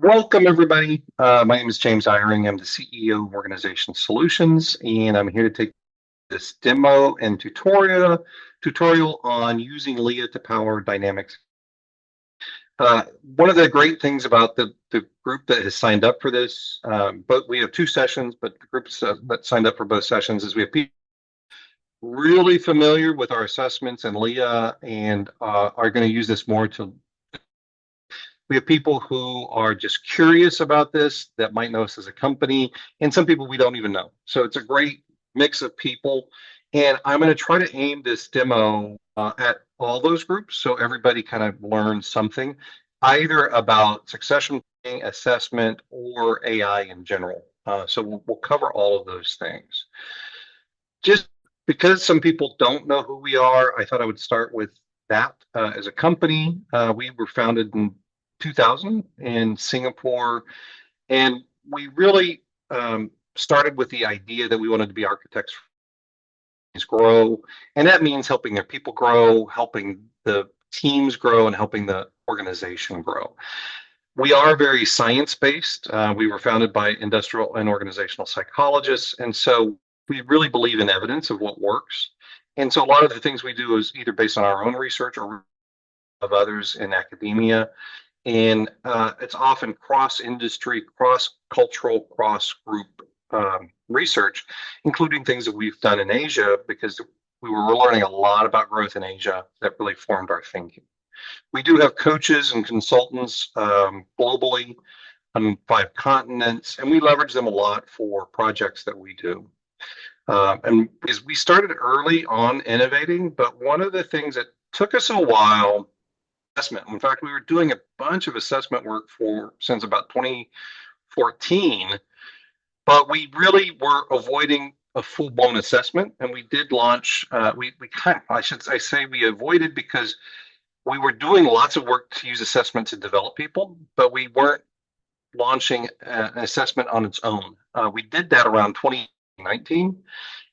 Welcome, everybody. My name is James Eyring. I'm the CEO of Organization Solutions, and I'm here to take this demo and tutorial on using LEA to power dynamics. One of the great things about the group that has signed up for this, but we have two sessions, but the groups that signed up for both sessions is we have people really familiar with our assessments and LEA and are going to use this more to. We have people who are just curious about this that might know us as a company, and some people we don't even know. So it's a great mix of people. And I'm going to try to aim this demo at all those groups so everybody kind of learns something, either about succession planning, assessment, or AI in general. So we'll cover all of those things. Just because some people don't know who we are, I thought I would start with that. As a company, we were founded in 2000 in Singapore, and we really started with the idea that we wanted to be architects grow, and that means helping their people grow, helping the teams grow, and helping the organization grow. We are very science-based. We were founded by industrial and organizational psychologists, and so we really believe in evidence of what works. And so a lot of the things we do is either based on our own research or of others in academia. And it's often cross-industry, cross-cultural, cross-group research, including things that we've done in Asia, because we were learning a lot about growth in Asia that really formed our thinking. We do have coaches and consultants globally on 5 continents, and we leverage them a lot for projects that we do. And because we started early on innovating, but one of the things that took us a while, assessment. In fact, we were doing a bunch of assessment work since about 2014, but we really were avoiding a full-blown assessment, and we did launch. We kind of, I say we avoided because we were doing lots of work to use assessment to develop people, but we weren't launching an assessment on its own. We did that around 2019,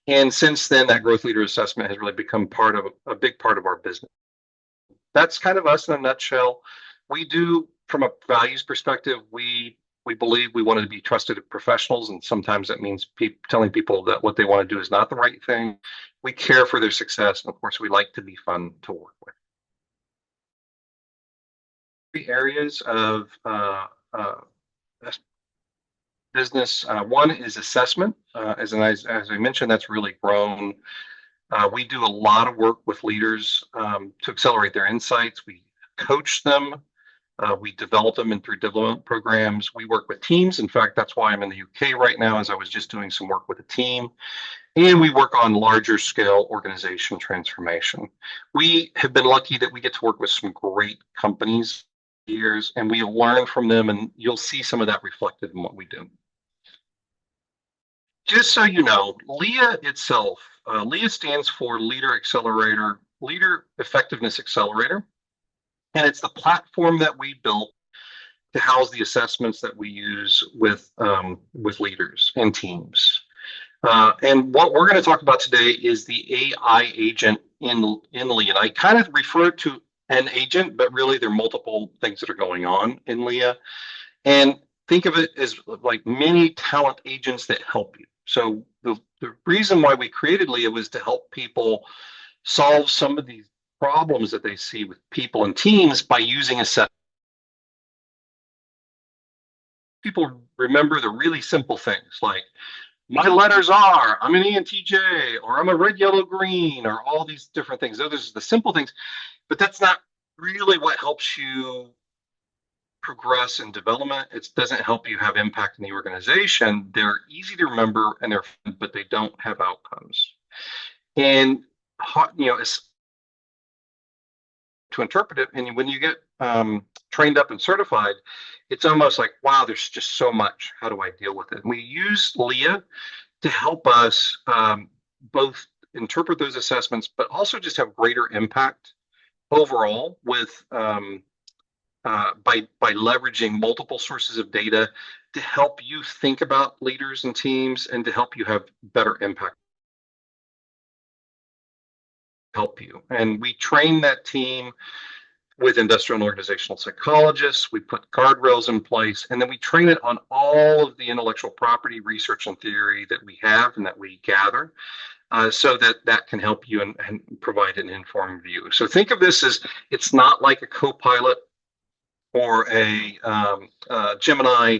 and since then, that growth leader assessment has really become a big part of our business. That's kind of us in a nutshell. We do, from a values perspective, we believe we want to be trusted professionals, and sometimes that means telling people that what they want to do is not the right thing. We care for their success, and of course, we like to be fun to work with. The areas of business. One is assessment. As I mentioned, that's really grown. We do a lot of work with leaders to accelerate their insights. We coach them. We develop them through development programs. We work with teams. In fact, that's why I'm in the UK right now, as I was just doing some work with a team. And we work on larger scale organization transformation. We have been lucky that we get to work with some great companies years, and we learn from them, and you'll see some of that reflected in what we do. Just so you know, LEA itself, LEA stands for Leader Effectiveness Accelerator, and it's the platform that we built to house the assessments that we use with leaders and teams. And what we're going to talk about today is the AI agent in LEA. And I kind of refer to an agent, but really there are multiple things that are going on in LEA. And think of it as like many talent agents that help you. So the reason why we created LEA was to help people solve some of these problems that they see with people and teams by using assessment. People remember the really simple things like my letters are, I'm an ENTJ, or I'm a red, yellow, green, or all these different things. Those are the simple things, but that's not really what helps you progress in development. It doesn't help you have impact in the organization. They're easy to remember, but they don't have outcomes. And it's to interpret it. And when you get trained up and certified, it's almost like, wow, there's just so much. How do I deal with it? And we use LEA to help us both interpret those assessments, but also just have greater impact overall with by leveraging multiple sources of data to help you think about leaders and teams and to help you have better impact. Help you. And we train that team with industrial and organizational psychologists. We put guardrails in place, and then we train it on all of the intellectual property research and theory that we have and that we gather, so that can help you and provide an informed view. So think of this as, it's not like a Copilot or a Gemini.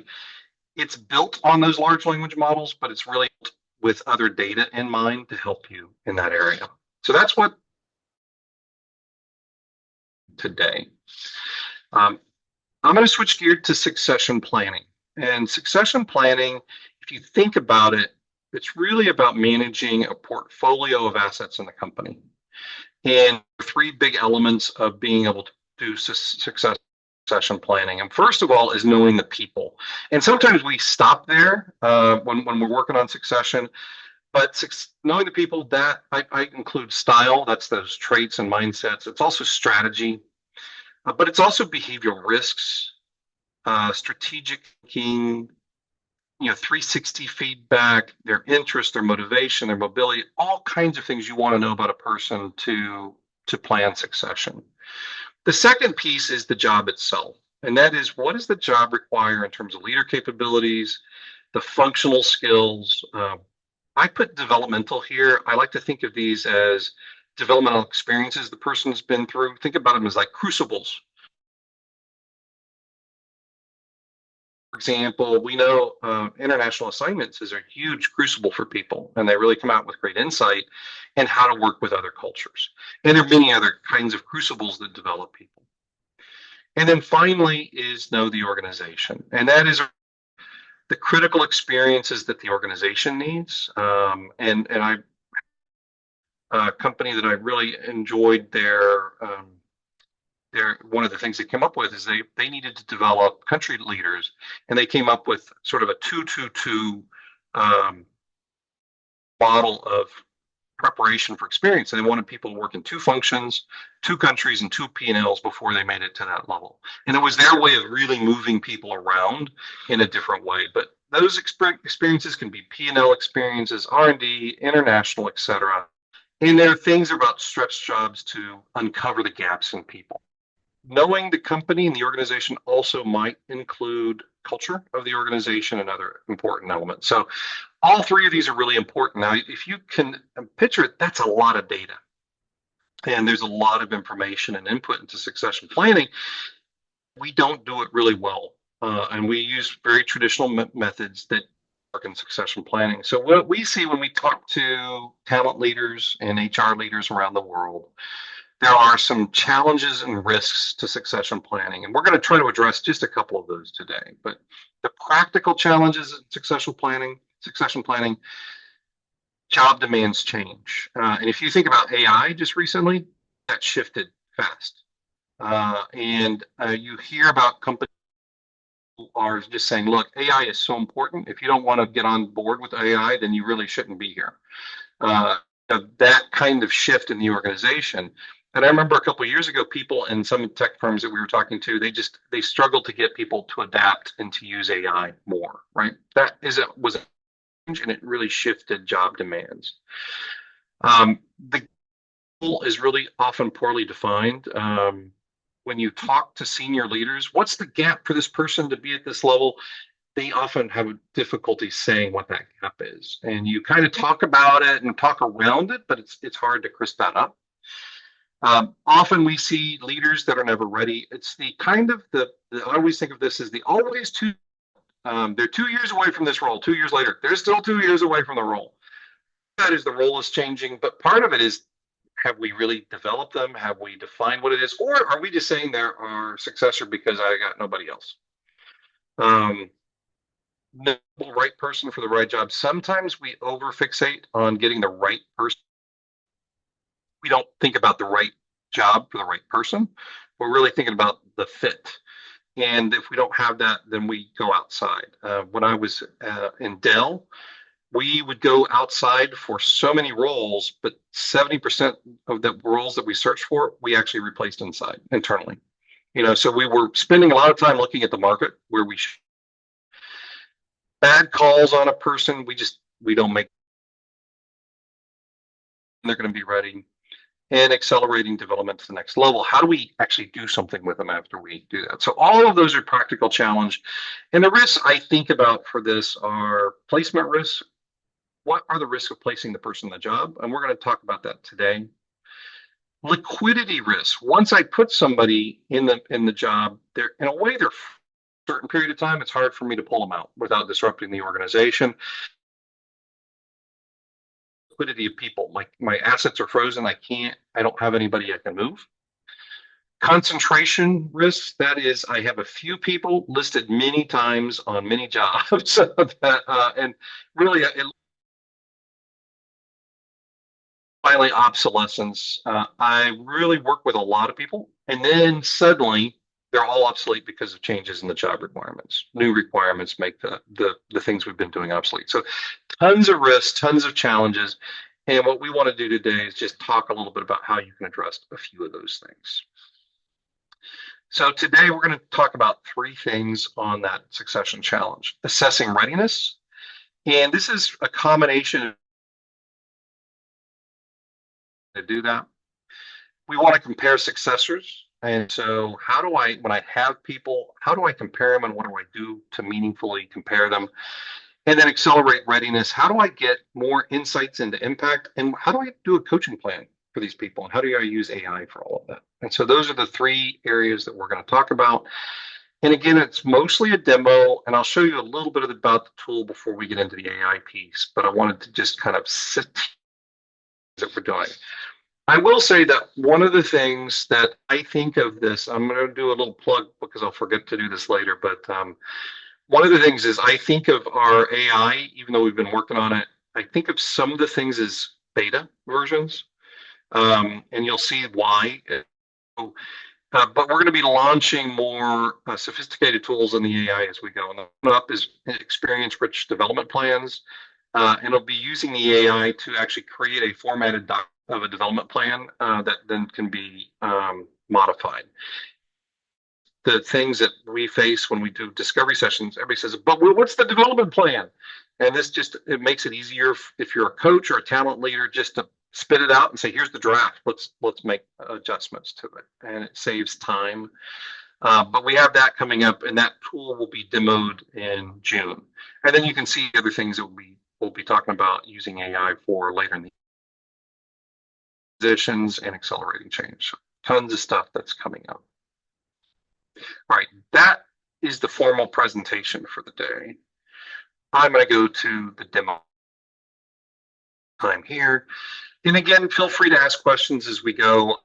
It's built on those large language models, but it's really with other data in mind to help you in that area. So that's what today. I'm going to switch gear to succession planning. And succession planning, if you think about it, it's really about managing a portfolio of assets in the company. And three big elements of being able to do succession planning. And first of all is knowing the people. And sometimes we stop there when we're working on succession. But knowing the people, that I include style, that's those traits and mindsets. It's also strategy, but it's also behavioral risks, strategic thinking, 360 feedback, their interest, their motivation, their mobility, all kinds of things you want to know about a person to plan succession. The second piece is the job itself, and that is, what does the job require in terms of leader capabilities, the functional skills. I put developmental here. I like to think of these as developmental experiences the person's been through. Think about them as like crucibles. For example, we know international assignments is a huge crucible for people, and they really come out with great insight in how to work with other cultures. And there are many other kinds of crucibles that develop people. And then finally is know the organization. And that is the critical experiences that the organization needs. And a company that I really enjoyed their one of the things they came up with is they needed to develop country leaders, and they came up with sort of a 2-2-2 model of preparation for experience. And they wanted people to work in 2 functions, 2 countries, and 2 P&Ls before they made it to that level. And it was their way of really moving people around in a different way. But those experiences can be P&L experiences, R&D, international, etc. And there are things about stretch jobs to uncover the gaps in people. Knowing the company and the organization also might include culture of the organization and other important elements. So all 3 of these are really important. Now, if you can picture it, that's a lot of data. And there's a lot of information and input into succession planning. We don't do it really well. And we use very traditional methods that work in succession planning. So what we see when we talk to talent leaders and HR leaders around the world, there are some challenges and risks to succession planning, and we're going to try to address just a couple of those today. But the practical challenges in succession planning, job demands change. And if you think about AI just recently, that shifted fast. And you hear about companies who are just saying, look, AI is so important. If you don't want to get on board with AI, then you really shouldn't be here. That kind of shift in the organization. And I remember a couple of years ago, people in some tech firms that we were talking to, they struggled to get people to adapt and to use AI more, right? That was a change, and it really shifted job demands. The goal is really often poorly defined. When you talk to senior leaders, what's the gap for this person to be at this level? They often have difficulty saying what that gap is. And you kind of talk about it and talk around it, but it's hard to crisp that up. Often we see leaders that are never ready. It's the kind of I always think of this as the always too. They're 2 years away from this role. 2 years later, they're still 2 years away from the role. That is, the role is changing, but part of it is, have we really developed them? Have we defined what it is? Or are we just saying they're our successor because I got nobody else? The right person for the right job. Sometimes we overfixate on getting the right person. We don't think about the right job for the right person. We're really thinking about the fit. And if we don't have that, then we go outside. When I was in Dell, we would go outside for so many roles, but 70% of the roles that we searched for, we actually replaced internally. So we were spending a lot of time looking at the market where we should. Bad calls on a person, we don't make. They're going to be ready. and accelerating development to the next level. How do we actually do something with them after we do that? So all of those are practical challenge. And the risks I think about for this are placement risks. What are the risks of placing the person in the job? And we're going to talk about that today. Liquidity risks. Once I put somebody in the job, they're in a way they're for a certain period of time. It's hard for me to pull them out without disrupting the organization. Liquidity of people. My assets are frozen. I don't have anybody I can move. Concentration risks. That is, I have a few people listed many times on many jobs. And really, finally, obsolescence. I really work with a lot of people, and then suddenly they're all obsolete because of changes in the job requirements. New requirements make the things we've been doing obsolete. So tons of risks, tons of challenges. And what we want to do today is just talk a little bit about how you can address a few of those things. So today we're going to talk about three things on that succession challenge. Assessing readiness. And this is a combination to do that. We want to compare successors. And so how do I, when I have people, how do I compare them and what do I do to meaningfully compare them? And then accelerate readiness. How do I get more insights into impact? And how do I do a coaching plan for these people? And how do I use AI for all of that? And so those are the three areas that we're going to talk about. And again, it's mostly a demo, and I'll show you a little bit about the tool before we get into the AI piece, but I wanted to just kind of sit that we're doing. I will say that one of the things that I think of this, I'm going to do a little plug because I'll forget to do this later, but one of the things is I think of our AI, even though we've been working on it, I think of some of the things as beta versions, and you'll see why. But we're going to be launching more sophisticated tools in the AI as we go. And the up is experience-rich development plans, and it'll be using the AI to actually create a formatted doc of a development plan that then can be modified. The things that we face when we do discovery sessions, everybody says, but what's the development plan? And this just, it makes it easier if you're a coach or a talent leader just to spit it out and say, here's the draft, let's make adjustments to it. And it saves time. But we have that coming up, and that tool will be demoed in June. And then you can see other things that we'll be talking about using AI for later in the positions and accelerating change. So tons of stuff that's coming up. All right, that is the formal presentation for the day. I'm going to go to the demo time here. And again, feel free to ask questions as we go.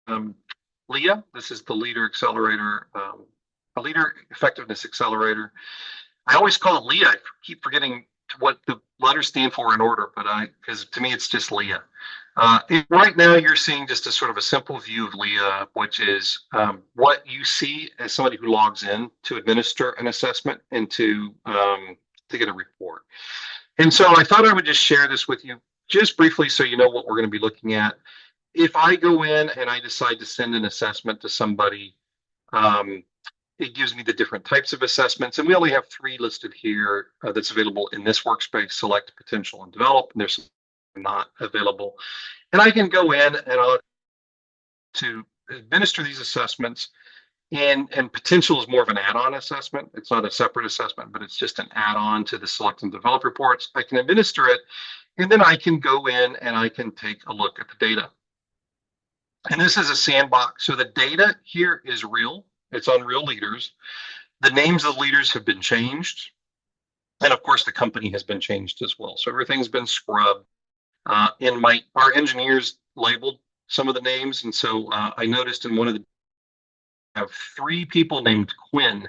LEA, this is the Leader Accelerator, a Leader Effectiveness Accelerator. I always call it LEA. I keep forgetting what the letters stand for in order, but because to me it's just LEA. Right now you're seeing just a sort of a simple view of LEA, which is what you see as somebody who logs in to administer an assessment and to get a report. And so I thought I would just share this with you just briefly so you know what we're going to be looking at. If I go in and I decide to send an assessment to somebody, it gives me the different types of assessments. And we only have 3 listed here that's available in this workspace: select, potential, and develop. And there's not available. And I can go in and I'll to administer these assessments. And potential is more of an add-on assessment. It's not a separate assessment, but it's just an add-on to the select and develop reports. I can administer it, and then I can go in and I can take a look at the data. And this is a sandbox. So the data here is real. It's on real leaders. The names of the leaders have been changed. And of course, the company has been changed as well. So everything's been scrubbed. Our engineers labeled some of the names. And so I noticed in one of the have 3 people named Quinn.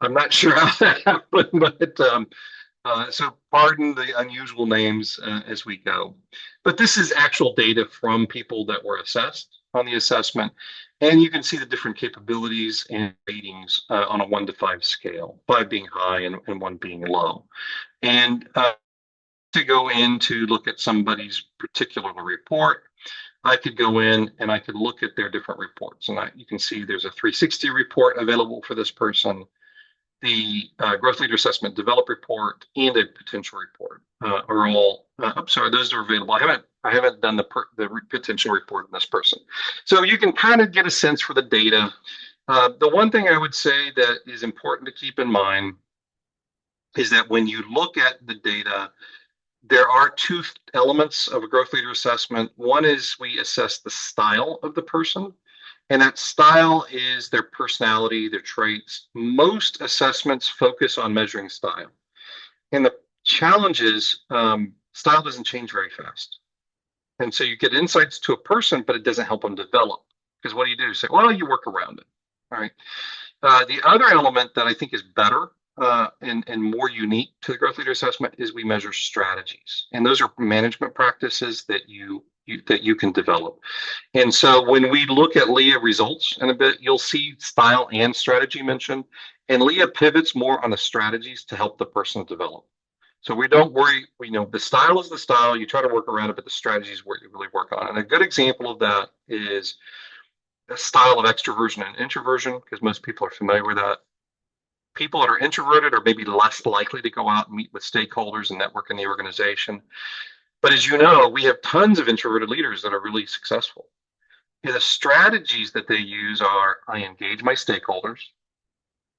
I'm not sure how that happened, but so pardon the unusual names as we go. But this is actual data from people that were assessed on the assessment. And you can see the different capabilities and ratings on a 1 to 5 scale, 5 being high and 1 being low. And to go in to look at somebody's particular report, I could go in and I could look at their different reports. And you can see there's a 360 report available for this person. the growth leader assessment develop report and a potential report are all. I'm sorry, those are available. I haven't done the potential report in this person, so you can kind of get a sense for the data. The one thing I would say that is important to keep in mind is that when you look at the data, there are two elements of a growth leader assessment. One is we assess the style of the person, and that style is their personality, their traits. Most assessments focus on measuring style. And the challenge is style doesn't change very fast. And so you get insights to a person, but it doesn't help them develop. Because what do? You say, well, you work around it. All right. The other element that I think is better and more unique to the growth leader assessment is we measure strategies. And those are management practices that you can develop. And so when we look at LEA results in a bit, you'll see style and strategy mentioned. And LEA pivots more on the strategies to help the person develop. So we don't worry, the style is the style, you try to work around it, but the strategy is what you really work on. And a good example of that is the style of extroversion and introversion, because most people are familiar with that. People that are introverted are maybe less likely to go out and meet with stakeholders and network in the organization. But as you know, we have tons of introverted leaders that are really successful. And the strategies that they use are I engage my stakeholders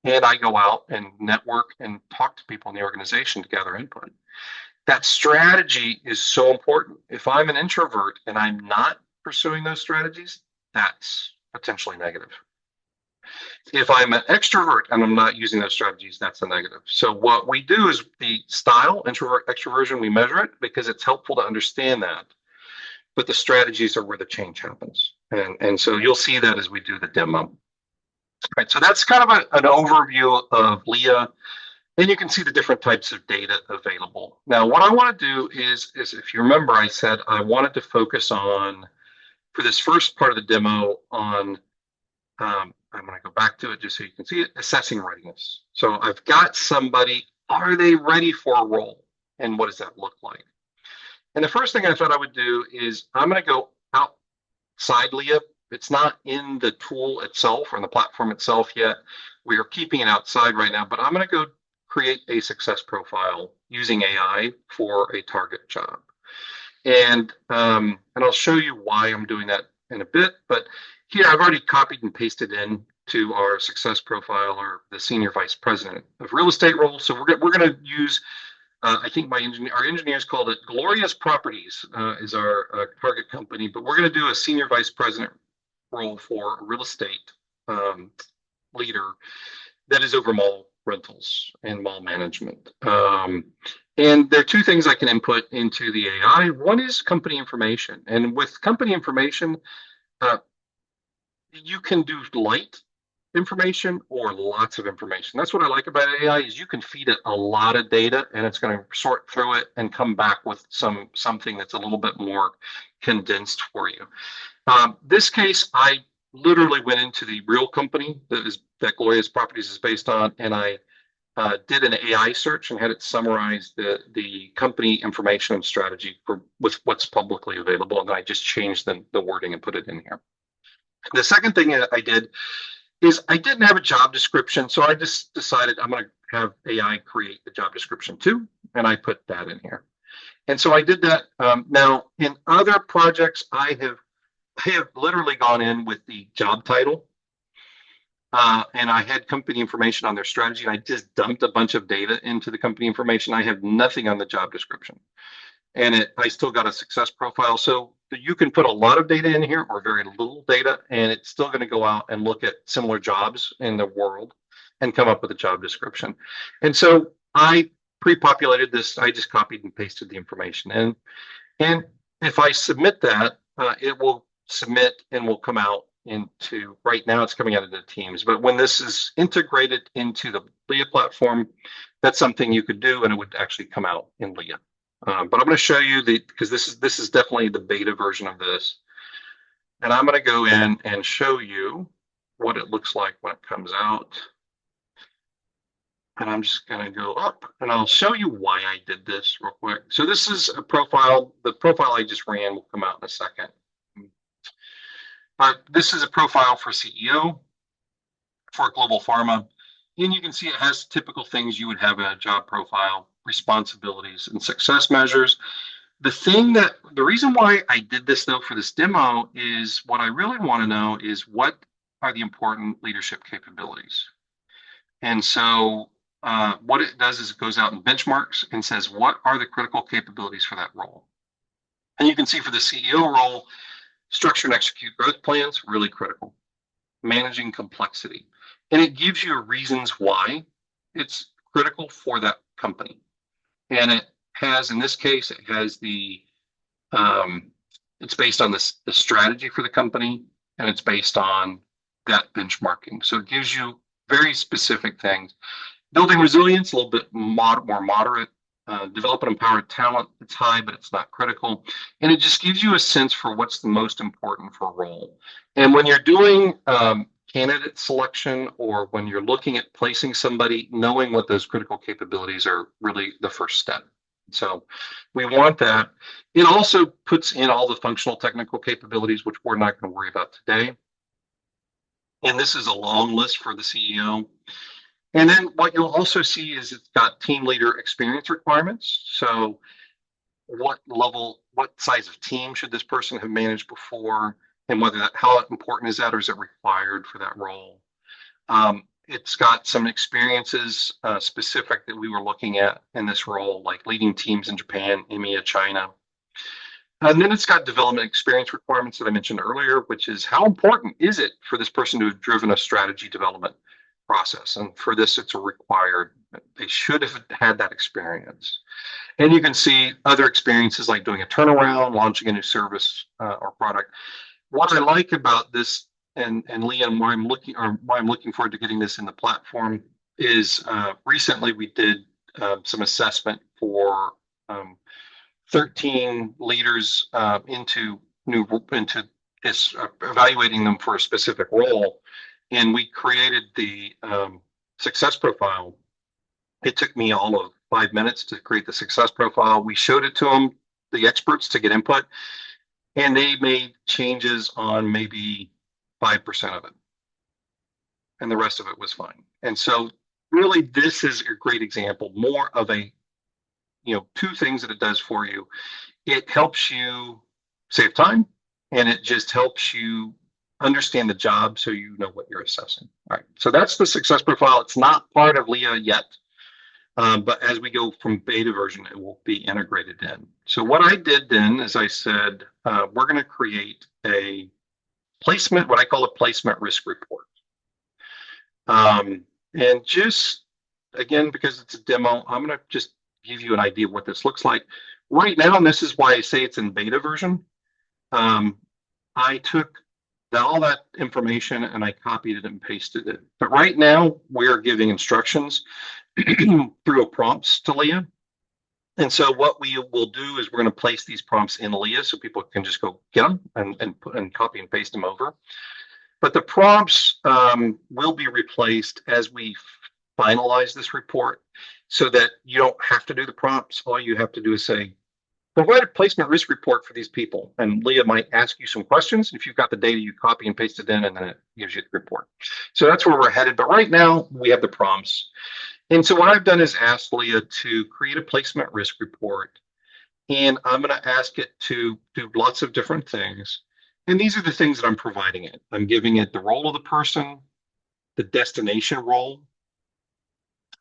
and I go out and network and talk to people in the organization to gather input. That strategy is so important. If I'm an introvert and I'm not pursuing those strategies, that's potentially negative. If I'm an extrovert and I'm not using those strategies, that's a negative. So what we do is the style, introvert, extroversion, we measure it because it's helpful to understand that. But the strategies are where the change happens. And so you'll see that as we do the demo. Right, so that's kind of an overview of LEA. And you can see the different types of data available. Now, what I want to do is if you remember, I said I wanted to focus on, for this first part of the demo, on I'm going to go back to it just so you can see it, assessing readiness. So I've got somebody, are they ready for a role? And what does that look like? And the first thing I thought I would do is I'm going to go outside LEA. It's not in the tool itself or in the platform itself yet. We are keeping it outside right now, but I'm going to go create a success profile using AI for a target job. And I'll show you why I'm doing that in a bit, but here I've already copied and pasted in to our success profile or the senior vice president of real estate role. So we're going to use, I think our engineers called it Glorious Properties is our target company, but we're going to do a senior vice president role for a real estate leader that is over mall rentals and mall management. And there are two things I can input into the AI. One is company information. And with company information, you can do light information or lots of information. That's what I like about AI is you can feed it a lot of data and it's going to sort through it and come back with something that's a little bit more condensed for you. This case, I literally went into the real company that Glorious Properties is based on, and I did an AI search and had it summarize the company information and strategy with what's publicly available, and then I just changed the wording and put it in here. The second thing I did is I didn't have a job description, so I just decided I'm going to have AI create the job description too, and I put that in here. And so I did that. Now, in other projects, I have literally gone in with the job title, and I had company information on their strategy, and I just dumped a bunch of data into the company information. I have nothing on the job description. And I still got a success profile. So you can put a lot of data in here or very little data, and it's still going to go out and look at similar jobs in the world and come up with a job description. And so I pre-populated this. I just copied and pasted the information. And if I submit that, it will submit and will come out into, right now it's coming out into Teams. But when this is integrated into the LEA platform, that's something you could do and it would actually come out in LEA. But I'm going to show you because this is definitely the beta version of this. And I'm going to go in and show you what it looks like when it comes out. And I'm just going to go up and I'll show you why I did this real quick. So this is a profile. The profile I just ran will come out in a second. But this is a profile for CEO for global pharma. And you can see it has typical things you would have in a job profile, responsibilities, and success measures. The reason why I did this though for this demo is what I really want to know is what are the important leadership capabilities. And so what it does is it goes out and benchmarks and says, what are the critical capabilities for that role? And you can see for the CEO role, structure and execute growth plans, really critical. Managing complexity. And it gives you reasons why it's critical for that company. And it has, in this case, it has um, it's based on the strategy for the company, and it's based on that benchmarking. So it gives you very specific things. Building resilience, a little bit more moderate. Develop and empower talent, it's high, but it's not critical. And it just gives you a sense for what's the most important for a role. And when you're doing candidate selection or when you're looking at placing somebody, knowing what those critical capabilities are really the first step. So we want that. It also puts in all the functional technical capabilities, which we're not going to worry about today. And this is a long list for the CEO. And then what you'll also see is it's got team leader experience requirements. So what size of team should this person have managed before, and how important is that, or is it required for that role? It's got some experiences specific that we were looking at in this role, like leading teams in Japan, EMEA, China. And then it's got development experience requirements that I mentioned earlier, which is how important is it for this person to have driven a strategy development process? And for this, it's a required. They should have had that experience. And you can see other experiences like doing a turnaround, launching a new service or product. What I like about this and LEA and why I'm looking forward to getting this in the platform is recently we did some assessment for 13 leaders into this, evaluating them for a specific role, and we created the success profile. It took me all of 5 minutes to create the success profile. We showed it to them, the experts, to get input, and they made changes on maybe 5% of it, and the rest of it was fine. And so really this is a great example, more of a, two things that it does for you. It helps you save time, and it just helps you understand the job so you know what you're assessing. All right, so that's the success profile. It's not part of LEA yet, but as we go from beta version, it will be integrated in. So what I did then is I said, we're going to create what I call a placement risk report. And just, again, because it's a demo, I'm going to just give you an idea of what this looks like. Right now, and this is why I say it's in beta version, I took all that information and I copied it and pasted it. But right now, we're giving instructions through prompts to LEA. And so what we will do is we're going to place these prompts in LEA so people can just go get them and copy and paste them over. But the prompts will be replaced as we finalize this report so that you don't have to do the prompts. All you have to do is say, provide a placement risk report for these people. And LEA might ask you some questions. If you've got the data, you copy and paste it in, and then it gives you the report. So that's where we're headed. But right now, we have the prompts. And so what I've done is asked LEA to create a placement risk report. And I'm going to ask it to do lots of different things. And these are the things that I'm providing it. I'm giving it the role of the person, the destination role.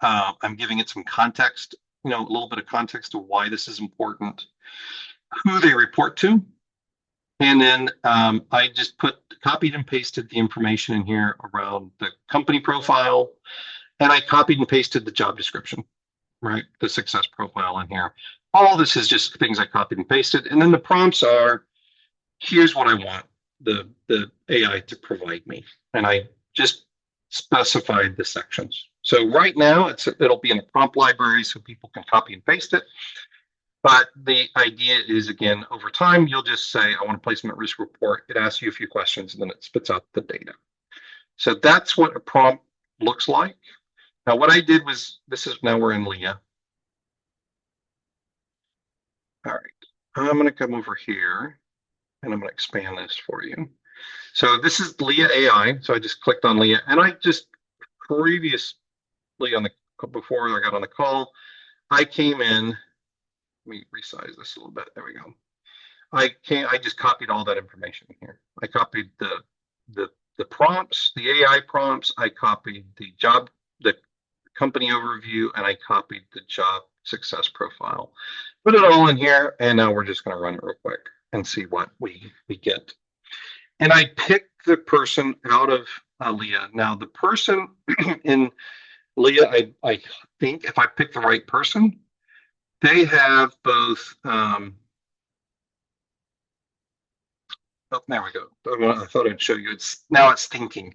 I'm giving it some context, a little bit of context to why this is important, who they report to. And then I just copied and pasted the information in here around the company profile. And I copied and pasted the job description, right? The success profile in here. All this is just things I copied and pasted. And then the prompts are, here's what I want the AI to provide me. And I just specified the sections. So right now it'll be in the prompt library so people can copy and paste it. But the idea is, again, over time, you'll just say, I want a placement risk report. It asks you a few questions and then it spits out the data. So that's what a prompt looks like. Now, what I did was, now we're in LEA. All right, I'm going to come over here and I'm going to expand this for you. So this is LEA.AI. So I just clicked on LEA and I just Lee on the before I got on the call. I came in. Let me resize this a little bit. There we go. I just copied all that information here. I copied the prompts, the AI prompts. I copied the company overview, and I copied the job success profile. Put it all in here, and now we're just going to run it real quick and see what we get. And I picked the person out of LEA. Now, the person in LEA, I think if I pick the right person, they have both. Oh, there we go. I thought I'd show you. It's thinking.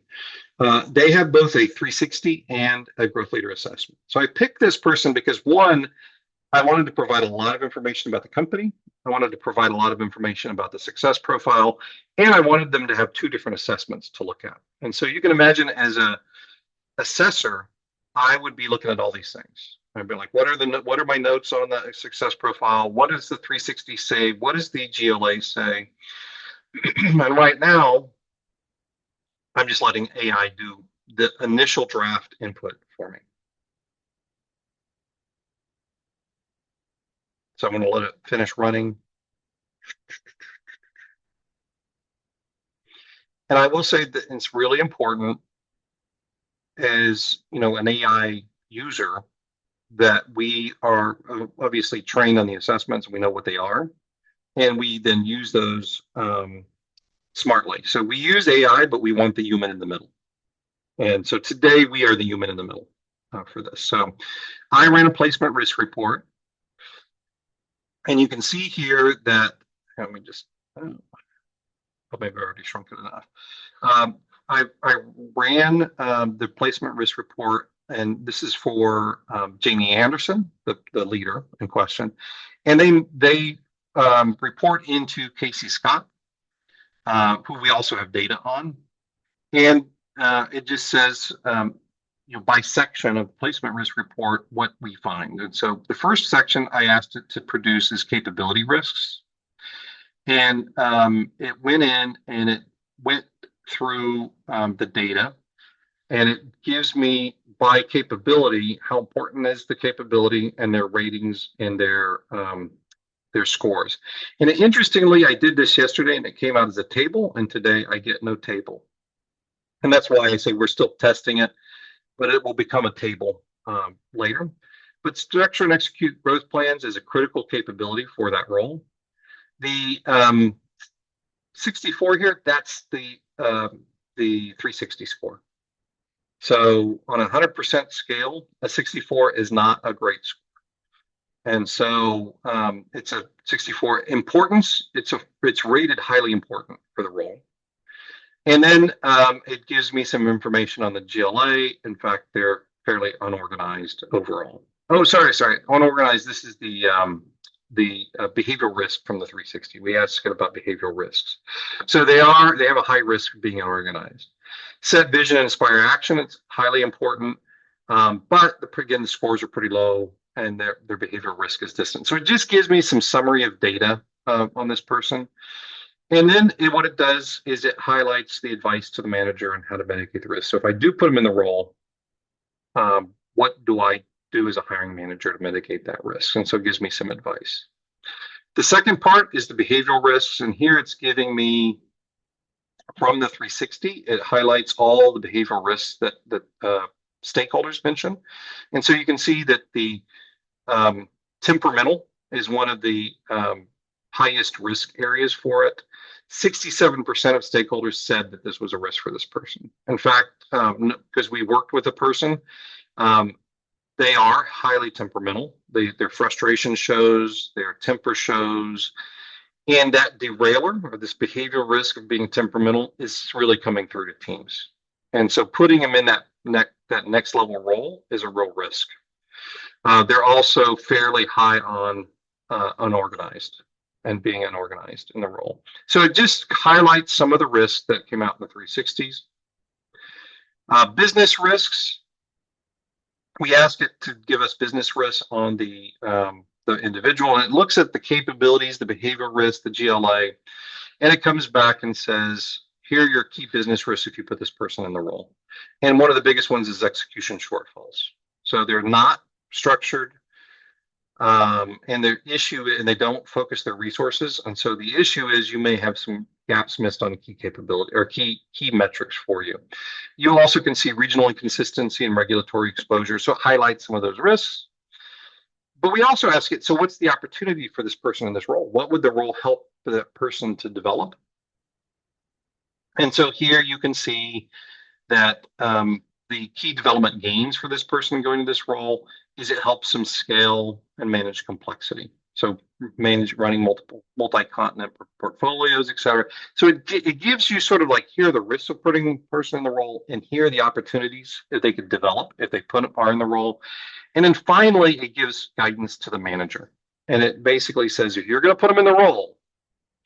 They have both a 360 and a growth leader assessment. So I picked this person because one, I wanted to provide a lot of information about the company. I wanted to provide a lot of information about the success profile, and I wanted them to have two different assessments to look at. And so you can imagine as a assessor, I would be looking at all these things. I'd be like, what are my notes on the success profile? What does the 360 say? What does the GLA say? And right now, I'm just letting AI do the initial draft input for me. So I'm going to let it finish running. And I will say that it's really important as, an AI user that we are obviously trained on the assessments. We know what they are, and we then use those smartly. So we use AI, but we want the human in the middle. And so today we are the human in the middle for this. So I ran a placement risk report. And you can see here that, let me just, maybe I already shrunk it enough. I ran the placement risk report, and this is for Jamie Anderson, the leader in question. And they report into Casey Scott, who we also have data on. And it just says, by section of the placement risk report, what we find. And so the first section I asked it to produce is capability risks. And it went in and it went through the data, and it gives me by capability how important is the capability and their ratings and their scores. And interestingly, I did this yesterday and it came out as a table, and today I get no table. And that's why I say we're still testing it, but it will become a table later. But structure and execute growth plans is a critical capability for that role. The 64 here, that's the 360 score. So on a 100% scale, a 64 is not a great score. And so it's a 64 importance. It's rated highly important for the role. And then it gives me some information on the GLA. In fact, they're fairly unorganized overall. Oh, sorry, unorganized. This is the behavioral risk from the 360. We asked it about behavioral risks. So they have a high risk of being unorganized. Set vision and inspire action. It's highly important, but again, the scores are pretty low, and their behavioral risk is distant. So it just gives me some summary of data on this person. And then what it does is it highlights the advice to the manager on how to mitigate the risk. So if I do put them in the role, what do I do as a hiring manager to mitigate that risk? And so it gives me some advice. The second part is the behavioral risks. And here it's giving me from the 360, it highlights all the behavioral risks that stakeholders mention. And so you can see that the temperamental is one of the highest risk areas for it. 67% of stakeholders said that this was a risk for this person. In fact, because we worked with a person, they are highly temperamental. Their frustration shows, their temper shows, and that derailer or this behavioral risk of being temperamental is really coming through to teams. And so putting them in that next level role is a real risk. They're also fairly high on unorganized and being unorganized in the role. So it just highlights some of the risks that came out in the 360s. Business risks. We asked it to give us business risks on the individual, and it looks at the capabilities, the behavioral risks, the GLA, and it comes back and says, here are your key business risks if you put this person in the role. And one of the biggest ones is execution shortfalls. So they're not structured, and they don't focus their resources. And so the issue is you may have some gaps missed on key capability or key metrics for you. You also can see regional inconsistency and regulatory exposure. So it highlights some of those risks. But we also ask it, so what's the opportunity for this person in this role? What would the role help for that person to develop? And so here you can see that the key development gains for this person going to this role is it helps them scale and manage complexity. So running multi-continent portfolios, et cetera. So it gives you sort of like, here are the risks of putting a person in the role, and here are the opportunities that they could develop if they are in the role. And then finally, it gives guidance to the manager. And it basically says, if you're going to put them in the role,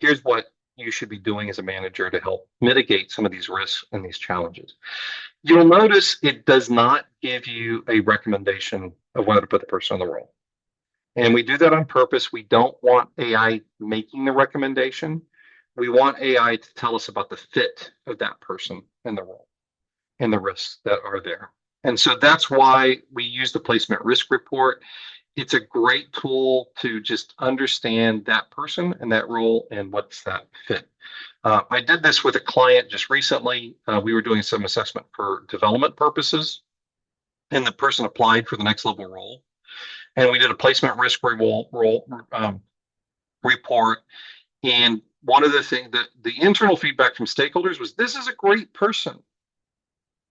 here's what you should be doing as a manager to help mitigate some of these risks and these challenges. You'll notice it does not give you a recommendation of whether to put the person in the role. And we do that on purpose. We don't want AI making the recommendation. We want AI to tell us about the fit of that person in the role and the risks that are there. And so that's why we use the placement risk report. It's a great tool to just understand that person and that role and what's that fit. I did this with a client just recently. We were doing some assessment for development purposes, and the person applied for the next level role. And we did a placement risk report. And one of the things that the internal feedback from stakeholders was, this is a great person.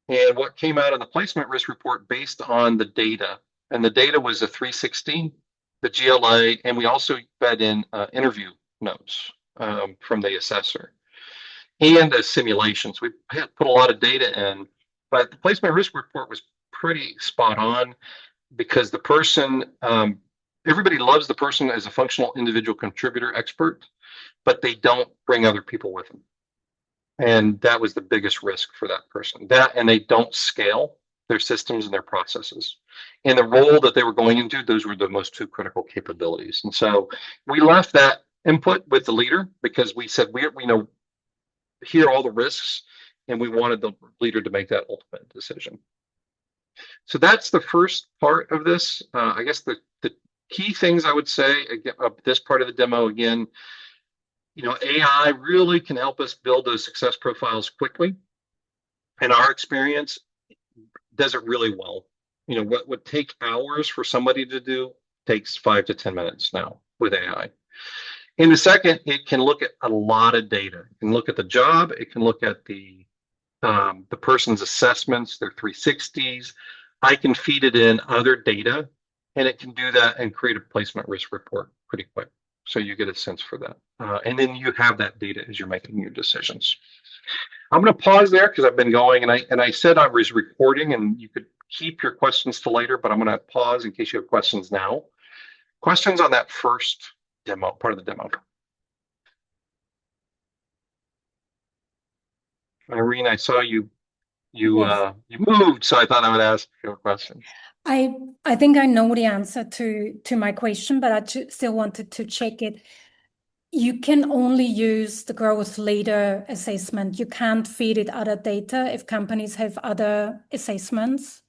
And what came out in the placement risk report based on the data, and the data was a 360, the GLA, and we also fed in interview notes from the assessor and the simulations. We had put a lot of data in, but the placement risk report was pretty spot on because the person, everybody loves the person as a functional individual contributor expert, but they don't bring other people with them. And that was the biggest risk for that person. And they don't scale their systems and their processes. In the role that they were going into, those were the most two critical capabilities. And so we left that input with the leader because we said, we know, here are all the risks, and we wanted the leader to make that ultimate decision. So that's the first part of this. I guess the key things I would say, this part of the demo again, AI really can help us build those success profiles quickly. In our experience, does it really well. What would take hours for somebody to do takes 5 to 10 minutes now with AI. In the second, it can look at a lot of data. It can look at the job. It can look at the person's assessments, their 360s. I can feed it in other data, and it can do that and create a placement risk report pretty quick. So you get a sense for that. And then you have that data as you're making your decisions. I'm going to pause there because I've been going, and I said I was recording, and you could keep your questions to later, but I'm going to pause in case you have questions now. Questions on that first demo, part of the demo. Irene, I saw you Yes. you moved, so I thought I would ask you a question. I think I know the answer to my question, but I still wanted to check it. You can only use the growth leader assessment. You can't feed it other data if companies have other assessments.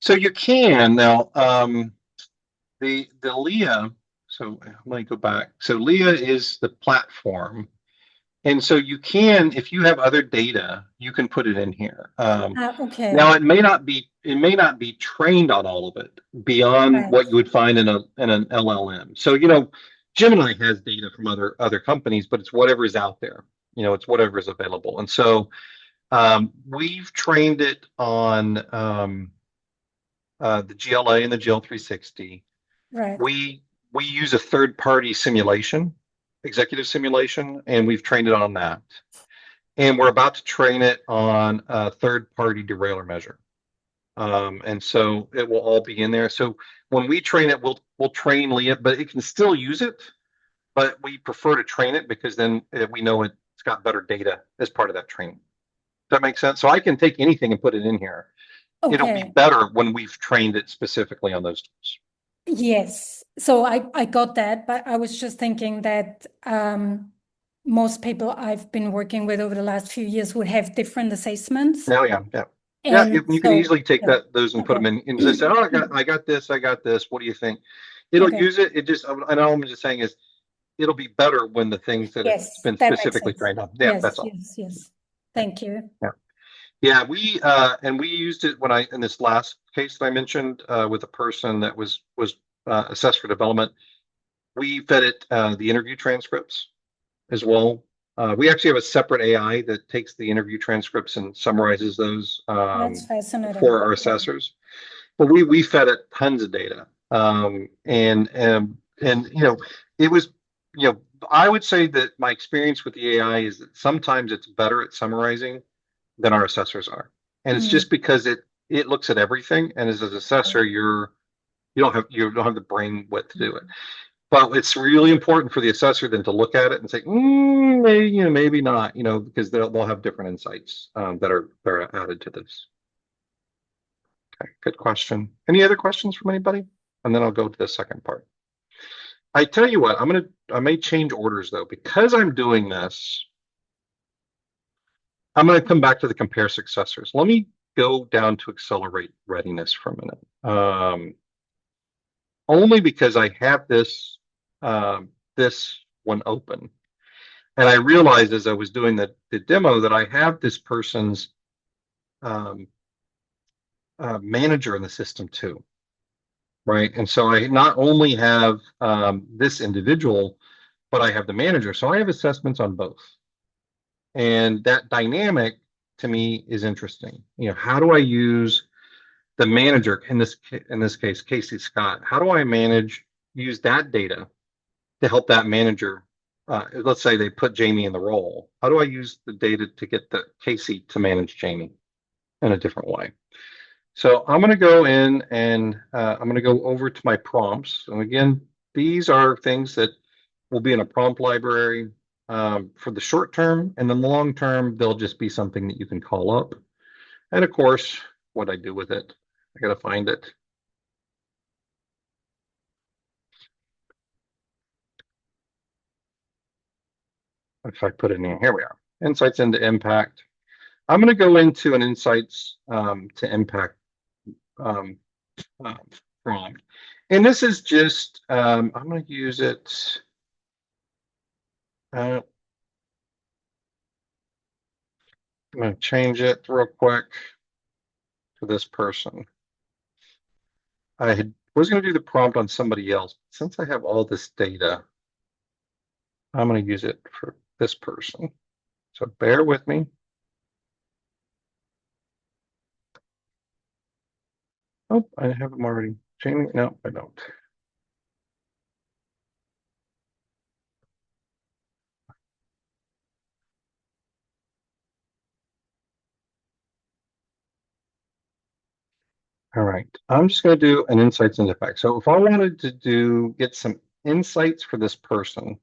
So you can now. The LEA. So let me go back. So LEA is the platform. And so you can, if you have other data, you can put it in here. Okay. Now it may not be trained on all of it beyond what you would find in an LLM. So Gemini has data from other companies, but it's whatever is out there. It's whatever is available. And so we've trained it on the GLA and the GL360. Right. We use a third-party simulation, executive simulation, and we've trained it on that. And we're about to train it on a third-party derailer measure. And so it will all be in there. So when we train it, we'll train LEA, but it can still use it. But we prefer to train it because then we know it's got better data as part of that training. Does that make sense? So I can take anything and put it in here. Okay. It'll be better when we've trained it specifically on those tools. Yes. So I got that, but I was just thinking that most people I've been working with over the last few years would have different assessments. Oh, yeah. Yeah, And you can so, easily take yeah, those and put them okay. in and just say, oh, I got this, I got this. What do you think? It'll Okay. use it. It just, and all I'm just saying is it'll be better when the things that it's Yes, been that makes specifically sense. trained on. Yeah, Yes, that's all. yes, yes. Thank you. Yeah. Yeah, we used it when in this last case that I mentioned with a person that was assessed for development. We fed it the interview transcripts as well. We actually have a separate AI that takes the interview transcripts and summarizes those That's fascinating. for our Yeah. assessors. But we fed it tons of data, and it was I would say that my experience with the AI is that sometimes it's better at summarizing than our assessors are, and it's Mm. just because it looks at everything, and as an assessor, you don't have the brain width to do it. But it's really important for the assessor then to look at it and say, maybe, maybe not, because they'll have different insights that are added to this. Okay, good question. Any other questions from anybody? And then I'll go to the second part. I tell you what, I may change orders though, because I'm doing this. I'm going to come back to the compare successors. Let me go down to accelerate readiness for a minute. Only because I have this one open. And I realized as I was doing the demo that I have this person's um, manager in the system too, right? And so I not only have this individual, but I have the manager. So I have assessments on both. And that dynamic to me is interesting. How do I use the manager in this case, Casey Scott? How do I use that data to help that manager? Let's say they put Jamie in the role. How do I use the data to get the Casey to manage Jamie in a different way? So I'm going to go in and I'm going to go over to my prompts. And again, these are things that will be in a prompt library for the short term, and then the long term, they'll just be something that you can call up. And of course, what I do with it, I got to find it. If I put it in here we are. Insights into impact. I'm going to go into an insights to impact um, uh, prompt. And this is just, I'm going to use it. I'm going to change it real quick to this person. Was going to do the prompt on somebody else. Since I have all this data, I'm going to use it for this person. So bear with me. Oh, I have them already. Jamie, no, I don't. All right, I'm just going to do an insights into effects. So if I wanted to get some insights for this person,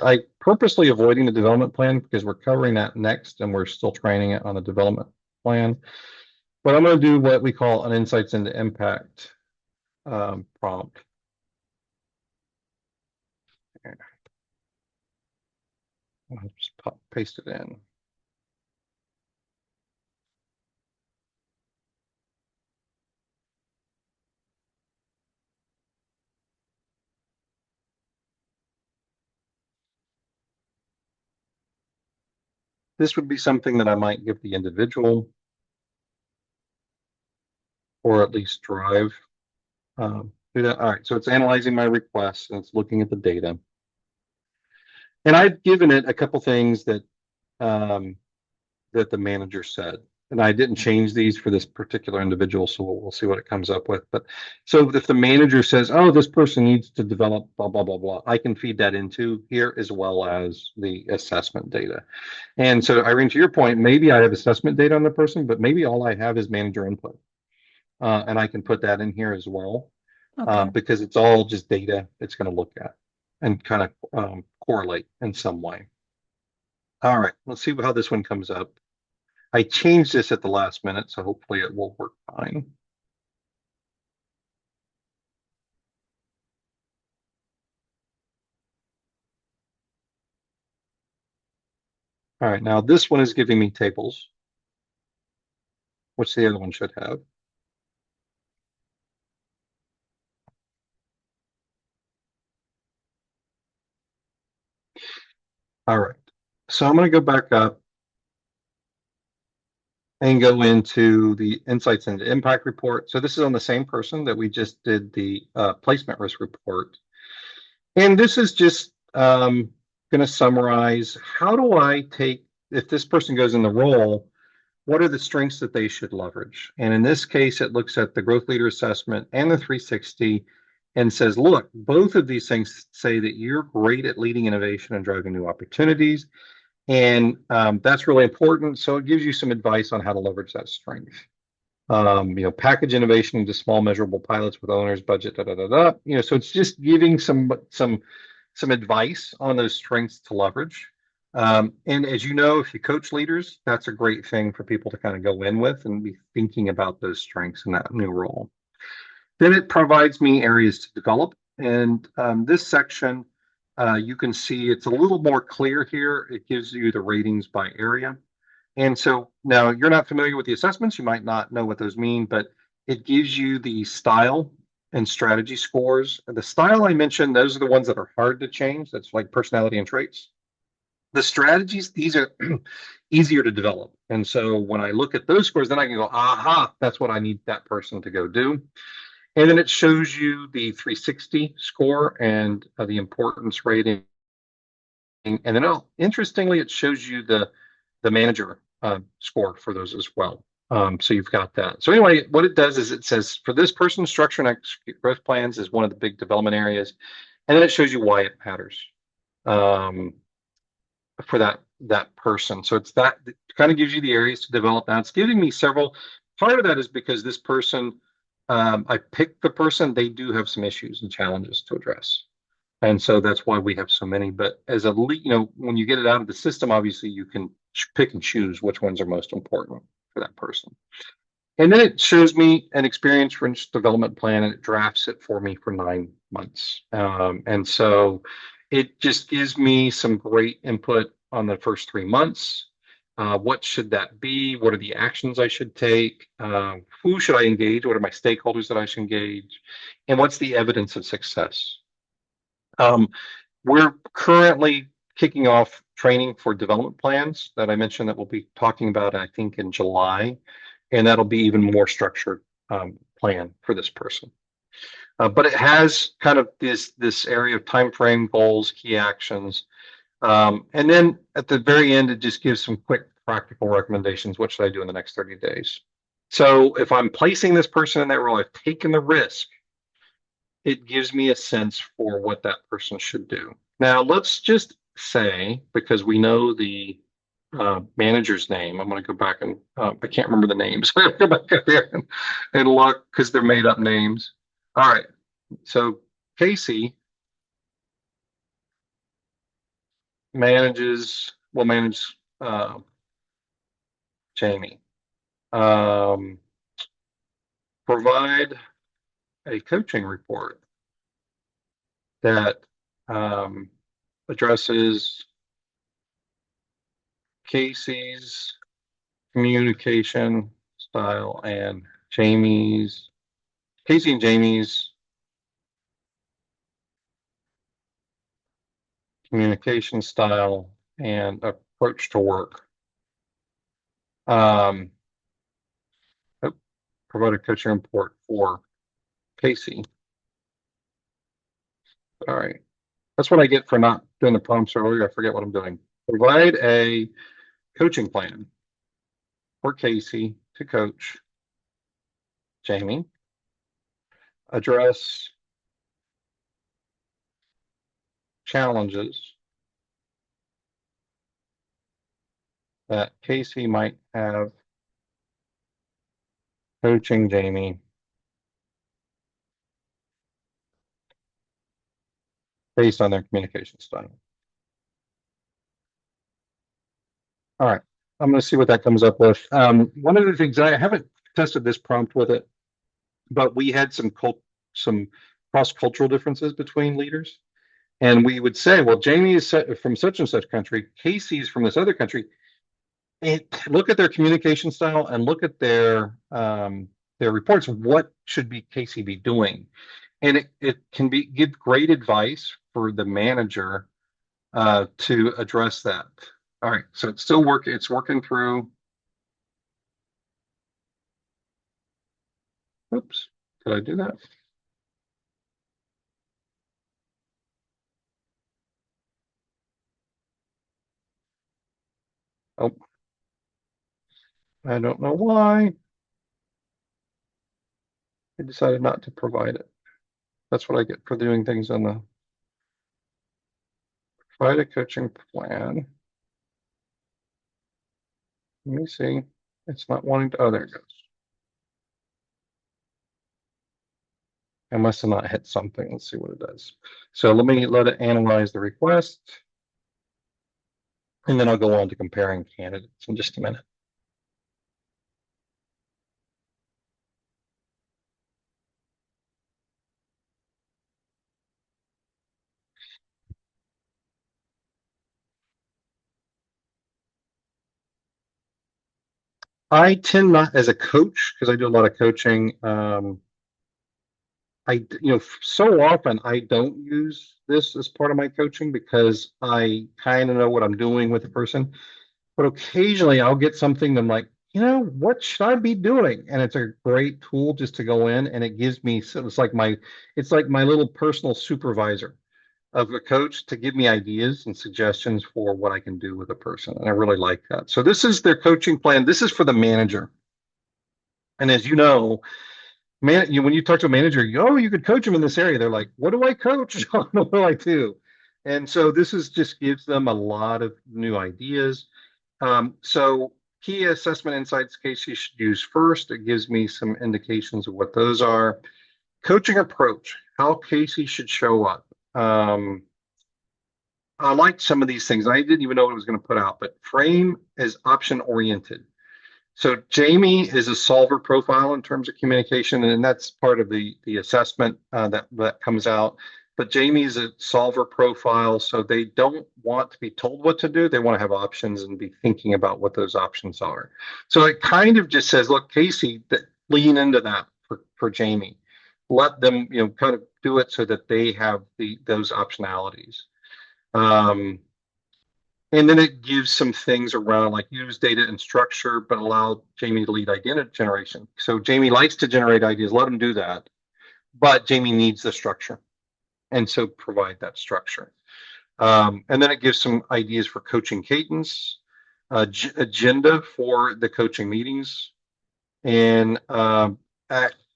I purposely avoiding the development plan because we're covering that next and we're still training it on the development plan. But I'm going to do what we call an insights into impact prompt. I'll just paste it in. This would be something that I might give the individual or at least drive. Do that. All right, so it's analyzing my requests and it's looking at the data. And I've given it a couple things um, that the manager said. And I didn't change these for this particular individual, so we'll see what it comes up with. But so if the manager says, oh, this person needs to develop blah, blah, blah, blah, I can feed that into here as well as the assessment data. And so, Irene, to your point, maybe I have assessment data on the person, but maybe all I have is manager input. And I can put that in here as well Okay. because it's all just data it's going to look at and kind of correlate in some way. All right, let's see how this one comes up. I changed this at the last minute, so hopefully it will work fine. All right, now this one is giving me tables which the other one should have. All right, so I'm going to go back up and go into the Insights into Impact report. So this is on the same person that we just did the placement risk report. And this is just going to summarize, how do I take, if this person goes in the role, what are the strengths that they should leverage? And in this case, it looks at the growth leader assessment and the 360 and says, look, both of these things say that you're great at leading innovation and driving new opportunities. And that's really important. So it gives you some advice on how to leverage that strength. Package innovation into small measurable pilots with owners, budget, da da da da. So it's just giving some advice on those strengths to leverage. And as you know, if you coach leaders, that's a great thing for people to kind of go in with and be thinking about those strengths in that new role. Then it provides me areas to develop. And this section, you can see it's a little more clear here. It gives you the ratings by area. And so now you're not familiar with the assessments. You might not know what those mean, but it gives you the style and strategy scores. The style I mentioned, those are the ones that are hard to change. That's like personality and traits. The strategies, these are easier to develop. And so when I look at those scores, then I can go, aha, that's what I need that person to go do. And then it shows you the 360 score and the importance rating. And then, interestingly, it shows you the manager score for those as well. So you've got that. So anyway, what it does is it says for this person, structure and execute growth plans is one of the big development areas. And then it shows you why it matters for that person. So it's that, it kind of gives you the areas to develop. Now it's giving me several. Part of that is because this person, I picked the person, they do have some issues and challenges to address. And so that's why we have so many. But as a lead, when you get it out of the system, obviously you can pick and choose which ones are most important for that person. And then it shows me an experience rich development plan, and it drafts it for me for 9 months. And so it just gives me some great input on the first 3 months. What should that be? What are the actions I should take? Who should I engage? What are my stakeholders that I should engage? And what's the evidence of success? We're currently kicking off training for development plans that I mentioned that we'll be talking about, I think, in July, and that'll be even more structured plan for this person. But it has kind of this area of time frame, goals, key actions, and then at the very end, it just gives some quick practical recommendations. What should I do in the next 30 days? So if I'm placing this person in that role, I've taken the risk. It gives me a sense for what that person should do. Now, let's just say, because we know the manager's name, I'm going to go back and I can't remember the names. I'm going to go back up here and look because they're made up names. All right. So Casey will manage Jamie. Provide a coaching report that addresses Casey's communication style and Casey and Jamie's communication style and approach to work. Provide a coaching report for Casey. All right. That's what I get for not doing the prompts earlier. I forget what I'm doing. Provide a coaching plan for Casey to coach Jamie. Address challenges that Casey might have coaching Jamie based on their communication style. All right, I'm going to see what that comes up with. One of the things, I haven't tested this prompt with it, but we had some cross-cultural differences between leaders. And we would say, well, Jamie is from such and such country, Casey's from this other country. look at their communication style and look at their reports. What should be Casey be doing? And it can give great advice for the manager to address that. All right, so it's still working. It's working through. Oops, did I do that? Oh, I don't know why. I decided not to provide it. That's what I get for doing things on the provide a coaching plan. Let me see. It's not wanting to. Oh, there it goes. I must have not hit something. Let's see what it does. So let me let it analyze the request. And then I'll go on to comparing candidates in just a minute. I tend not, as a coach, because I do a lot of coaching. So often I don't use this as part of my coaching because I kind of know what I'm doing with the person. But occasionally I'll get something that I'm like, what should I be doing? And it's a great tool just to go in, and it gives me, so it's like my little personal supervisor of a coach to give me ideas and suggestions for what I can do with a person. And I really like that. So this is their coaching plan. This is for the manager. And as you know, when you talk to a manager, you could coach them in this area. They're like, what do I coach? What do I do? And so this is just gives them a lot of new ideas. So key assessment insights Casey should use first. It gives me some indications of what those are. Coaching approach, how Casey should show up. I liked some of these things. I didn't even know what I was going to put out, but frame is option oriented. So Jamie is a solver profile in terms of communication, and that's part of the assessment that comes out. But Jamie is a solver profile, so they don't want to be told what to do. They want to have options and be thinking about what those options are. So it kind of just says, look, Casey, lean into that for Jamie. Let them, kind of do it so that they have those optionalities. And then it gives some things around like use data and structure, but allow Jamie to lead idea generation. So Jamie likes to generate ideas, let him do that. But Jamie needs the structure. And so provide that structure. And then it gives some ideas for coaching cadence, agenda for the coaching meetings, and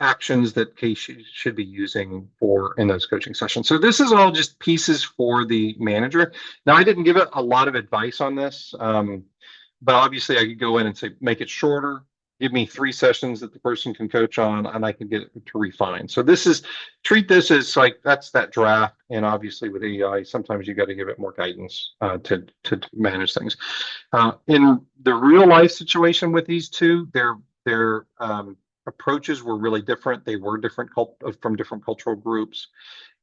actions that Casey should be using in those coaching sessions. So this is all just pieces for the manager. Now, I didn't give it a lot of advice on this, but obviously I could go in and say, make it shorter, give me 3 sessions that the person can coach on, and I can get it to refine. So treat this as like, that's that draft. And obviously with AI, sometimes you got to give it more guidance to manage things. In the real life situation with these two, their approaches were really different. They were different from different cultural groups.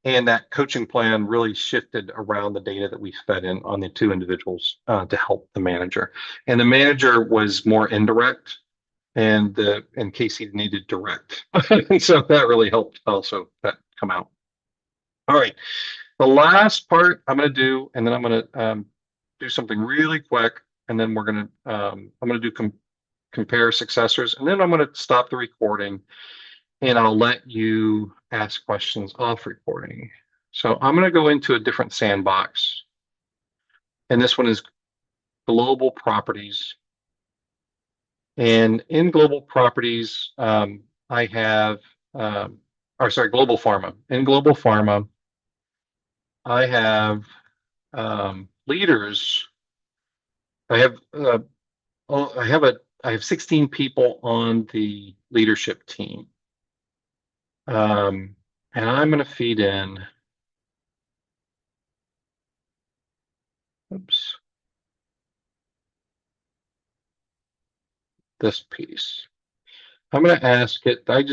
And that coaching plan really shifted around the data that we fed in on the 2 individuals to help the manager. And the manager was more indirect, and Casey needed direct. So that really helped also that come out. All right. The last part I'm going to do, and then I'm going to do something really quick, and then I'm going to do compare successors, and then I'm going to stop the recording, and I'll let you ask questions off recording. So I'm going to go into a different sandbox, and this one is global properties. And in global properties, I have, global pharma. In global pharma, I have leaders. I have 16 people on the leadership team. And I'm going to feed in. Oops. This piece. I'm going to ask it. I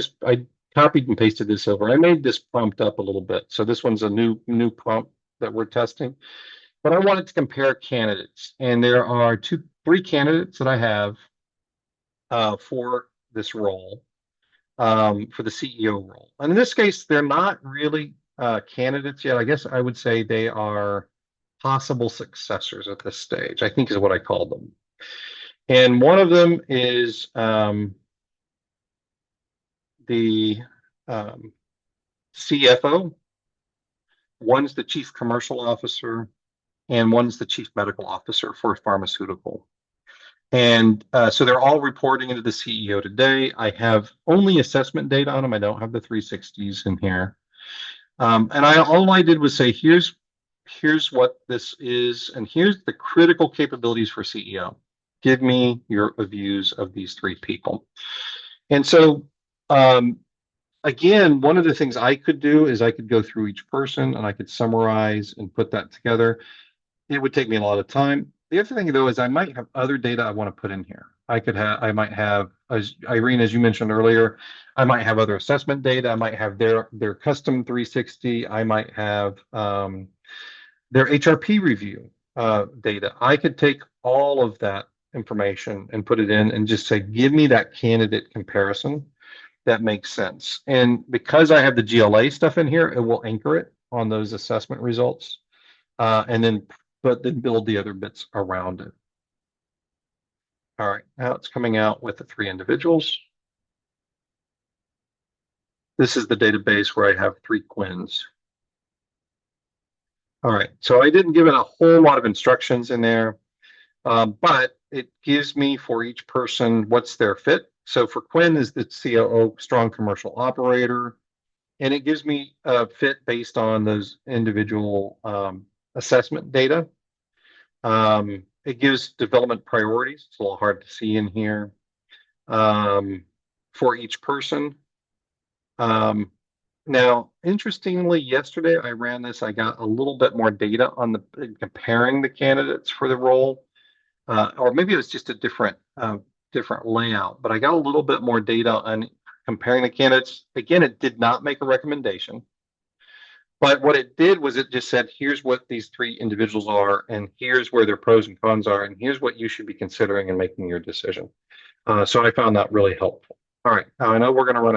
copied and pasted this over. I made this prompt up a little bit. So this one's a new prompt that we're testing. But I wanted to compare candidates. And there are 2 three candidates that I have for this role, for the CEO role. And in this case, they're not really candidates yet. I guess I would say they are possible successors at this stage, I think is what I call them. And one of them is the CFO, one's the chief commercial officer, and one's the chief medical officer for a pharmaceutical. And so they're all reporting into the CEO today. I have only assessment data on them. I don't have the 360s in here. And all I did was say, here's what this is, and here's the critical capabilities for CEO. Give me your views of these three people. And so, again, one of the things I could do is I could go through each person and I could summarize and put that together. It would take me a lot of time. The other thing, though, is I might have other data I want to put in here. I might have, as Irene, as you mentioned earlier, I might have other assessment data. I might have their custom 360. I might have their HRP review data. I could take all of that information and put it in and just say, give me that candidate comparison that makes sense. And because I have the GLA stuff in here, it will anchor it on those assessment results, and then build the other bits around it. All right, now it's coming out with the three individuals. This is the database where I have three Quins. All right, so I didn't give it a whole lot of instructions in there, but it gives me for each person what's their fit. So for Quinn is the COO, strong commercial operator, and it gives me a fit based on those individual assessment data. It gives development priorities. It's a little hard to see in here for each person. Now, interestingly, yesterday I ran this. I got a little bit more data on comparing the candidates for the role, or maybe it was just a different layout. But I got a little bit more data on comparing the candidates. Again, it did not make a recommendation. But what it did was it just said, here's what these three individuals are, and here's where their pros and cons are, and here's what you should be considering in making your decision. So I found that really helpful. All right, now I know we're going to run out